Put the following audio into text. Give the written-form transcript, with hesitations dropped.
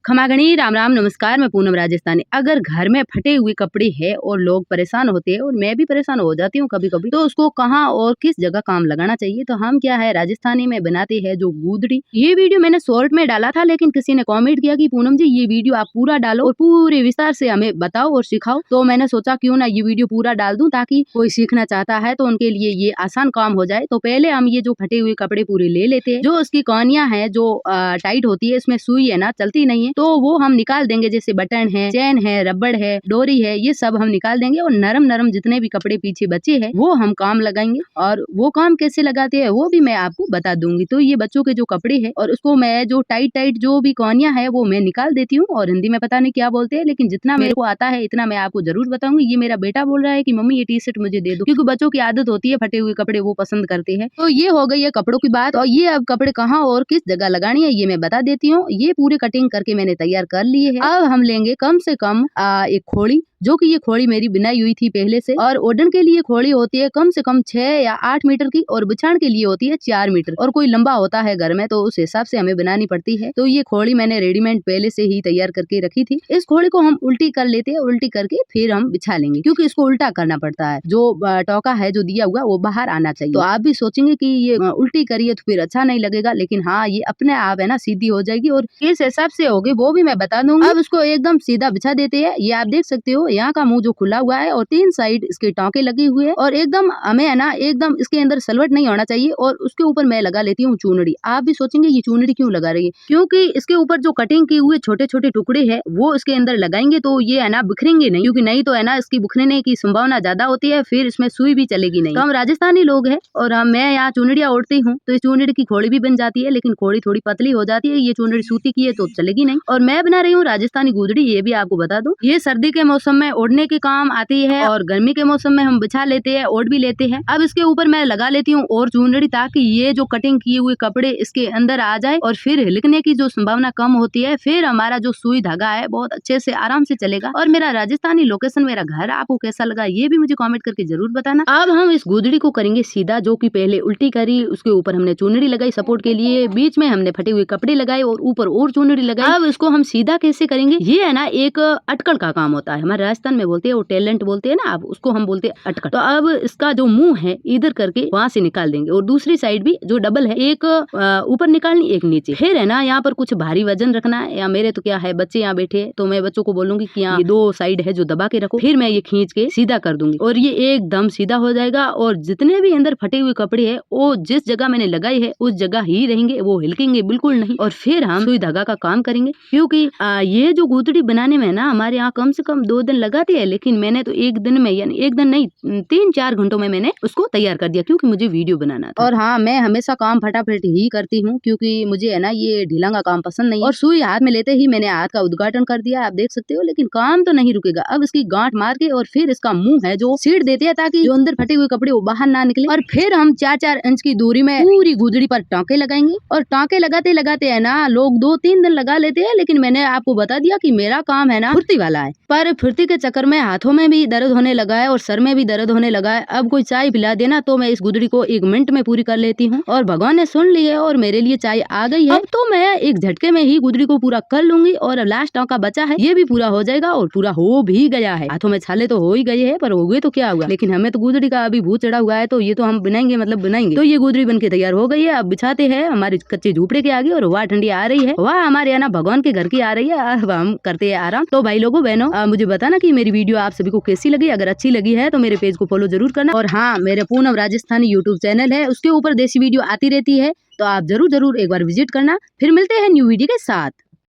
खमागणी राम राम नमस्कार। मैं पूनम राजस्थानी। अगर घर में फटे हुए कपड़े हैं और लोग परेशान होते हैं और मैं भी परेशान हो जाती हूँ कभी कभी, तो उसको कहाँ और किस जगह काम लगाना चाहिए। तो हम क्या है राजस्थानी में बनाते हैं जो गुदड़ी। ये वीडियो मैंने शॉर्ट में डाला था, लेकिन किसी ने कमेंट किया कि पूनम जी ये वीडियो आप पूरा डालो और पूरे विस्तार से हमें बताओ और सिखाओ। तो मैंने सोचा क्यों ना ये वीडियो पूरा डाल दूं, ताकि कोई सीखना चाहता है तो उनके लिए ये आसान काम हो जाए। तो पहले हम ये जो फटे हुए कपड़े पूरे ले लेते हैं, जो उसकी कौनियां है जो टाइट होती है, इसमें सुई है ना चलती नहीं है, तो वो हम निकाल देंगे। जैसे बटन है, चैन है, रबड़ है, डोरी है, ये सब हम निकाल देंगे और नरम नरम जितने भी कपड़े पीछे बचे हैं वो हम काम लगाएंगे। और वो काम कैसे लगाते हैं वो भी मैं आपको बता दूंगी। तो ये बच्चों के जो कपड़े हैं और उसको मैं जो टाइट जो भी कौनियां है वो मैं निकाल देती हूँ। और हिंदी में पता नहीं क्या बोलते हैं, लेकिन जितना मेरे को आता है इतना मैं आपको जरूर बताऊंगी। ये मेरा बेटा बोल रहा है कि मम्मी ये टी शर्ट मुझे दे दो, क्योंकि बच्चों की आदत होती है फटे हुए कपड़े वो पसंद करते हैं। तो ये हो गई है कपड़ों की बात। और ये अब कपड़े कहाँ और किस जगह लगानी है ये मैं बता देती हूँ। ये पूरे कटिंग करके मैंने तैयार कर लिए है। अब हम लेंगे कम से कम एक खोड़ी, जो कि ये खोड़ी मेरी बनाई हुई थी पहले से। और ओढ़न के लिए खोड़ी होती है कम से कम 6 या 8 मीटर की, और बिछाण के लिए होती है 4 मीटर। और कोई लंबा होता है घर में तो उस हिसाब से हमें बनानी पड़ती है। तो ये खोड़ी मैंने रेडीमेड पहले से ही तैयार करके रखी थी। इस खोड़ी को हम उल्टी कर लेते हैं, उल्टी करके फिर हम बिछा लेंगे, क्योंकि इसको उल्टा करना पड़ता है। जो टोका है जो दिया हुआ वो बाहर आना चाहिए। तो आप भी सोचेंगे कि ये उल्टी करिए तो फिर अच्छा नहीं लगेगा, लेकिन हाँ ये अपने आप है ना सीधी हो जाएगी। और किस हिसाब से होगी वो भी मैं बता दूंगी। अब इसको एकदम सीधा बिछा देते हैं। ये आप देख सकते हो यहाँ का मुंह जो खुला हुआ है और 3 साइड इसके टाँके लगे हुए हैं। और एकदम हमें है ना एकदम इसके अंदर सलवट नहीं होना चाहिए। और उसके ऊपर मैं लगा लेती हूँ चुनड़ी। आप भी सोचेंगे ये चुनड़ी क्यों लगा रही है, क्योंकि इसके ऊपर जो कटिंग किए हुए छोटे छोटे टुकड़े हैं वो इसके अंदर लगाएंगे तो ये है ना बिखरेंगे नहीं, क्योंकि नहीं तो है ना इसकी बिखरने की संभावना ज्यादा होती है, फिर इसमें सुई भी चलेगी नहीं। तो हम राजस्थानी लोग हैं और मैं यहाँ चुनड़ियाँ ओढ़ती हूँ, तो इस चुनड़ी की खोड़ी भी बन जाती है, लेकिन खोड़ी थोड़ी पतली हो जाती है। ये चुनड़ी सूती की है तो चलेगी नहीं। और मैं बना रही हूँ राजस्थानी गुदड़ी, ये भी आपको बता दूं। ये सर्दी के मौसम में ओढ़ने के काम आती है और गर्मी के मौसम में हम बिछा लेते हैं, ओढ़ भी लेते हैं। अब इसके ऊपर मैं लगा लेती हूँ और चुनड़ी, ताकि ये जो कटिंग किए हुए कपड़े इसके अंदर आ जाए और फिर हिलकने की जो संभावना कम होती है। फिर हमारा जो सुई धागा है बहुत अच्छे से आराम से चलेगा। और मेरा राजस्थानी लोकेशन, मेरा घर आपको कैसा लगा ये भी मुझे कमेंट करके जरूर बताना। अब हम इस गुदड़ी को करेंगे सीधा, जो कि पहले उल्टी करी, उसके ऊपर हमने चुनड़ी लगाई सपोर्ट के लिए, बीच में हमने फटे हुए कपड़े लगाए और ऊपर और चुनड़ी लगाई। अब इसको हम सीधा कैसे करेंगे, ये है ना एक अटकल का काम होता है। हमारे राजस्थान में बोलते हैं वो टैलेंट बोलते हैं ना, अब उसको हम बोलते हैं अटकल। तो अब इसका जो मुंह है इधर करके वहां से निकाल देंगे, और दूसरी साइड भी जो डबल है, एक ऊपर निकालनी एक नीचे। फिर है ना यहाँ पर कुछ भारी वजन रखना है। या मेरे तो क्या है बच्चे यहाँ बैठे हैं, तो मैं बच्चों को बोलूंगी कि यहाँ ये 2 साइड है जो दबा के रखो, फिर मैं ये खींच के सीधा कर दूंगी और ये एकदम सीधा हो जाएगा। और जितने भी अंदर फटे हुए कपड़े है वो जिस जगह मैंने लगाई है उस जगह ही रहेंगे, वो हिलकेंगे बिल्कुल नहीं। और फिर हम सुई धागा का काम करेंगे, क्योंकि ये जो गुदड़ी बनाने में ना हमारे यहाँ कम से कम 2 दिन लगाते हैं, लेकिन मैंने तो एक दिन में, यानी एक दिन नहीं 3-4 घंटों में मैंने उसको तैयार कर दिया, क्योंकि मुझे वीडियो बनाना था। और हाँ मैं हमेशा काम फटाफट ही करती हूँ, क्योंकि मुझे है ना ये ढीला का काम पसंद नहीं है। और सुई हाथ में लेते ही मैंने हाथ का उद्घाटन कर दिया, आप देख सकते हो। लेकिन काम तो नहीं रुकेगा। अब इसकी गांठ मार के और फिर इसका मुंह है जो सीट देते हैं, ताकि जो अंदर फटे हुए कपड़े वो बाहर ना निकले। और फिर हम 4-4 इंच की दूरी में पूरी गुदड़ी पर टाँके लगाएंगे। और टाँके लगाते लगाते है ना लोग 2-3 दिन लगा लेते हैं, लेकिन मैंने आपको बता दिया कि मेरा काम है ना फुर्ती वाला है। पर फुर्ती के चक्कर में हाथों में भी दर्द होने लगा है और सर में भी दर्द होने लगा है। अब कोई चाय पिला देना तो मैं इस गुदड़ी को 1 मिनट में पूरी कर लेती हूँ। और भगवान ने सुन ली है और मेरे लिए चाय आ गई है। अब तो मैं एक झटके में ही गुदड़ी को पूरा कर लूंगी। और लास्ट टाँका बचा है, ये भी पूरा हो जाएगा और पूरा हो भी गया है। हाथों में छाले तो हो ही गए हैं, पर हो गए तो क्या हुआ, लेकिन हमें तो गुदड़ी का अभी भूत चढ़ा हुआ है, तो ये तो हम बनाएंगे मतलब बनाएंगे। तो ये गुदड़ी बन के तैयार हो गई है। अब बिछाते हैं हमारे कच्चे झूपड़े के आगे, और वह ठंडी आ रही है, वह हमारे यहाँ भगवान के घर की आ रही है। अब हम करते हैं आराम। तो भाई लोगों बहनों मुझे बताना कि मेरी वीडियो आप सभी को कैसी लगी। अगर अच्छी लगी है तो मेरे पेज को फॉलो जरूर करना। और हाँ मेरे पूनम राजस्थानी यूट्यूब चैनल है, उसके ऊपर देसी वीडियो आती रहती है, तो आप जरूर एक बार विजिट करना। फिर मिलते हैं न्यू वीडियो के साथ।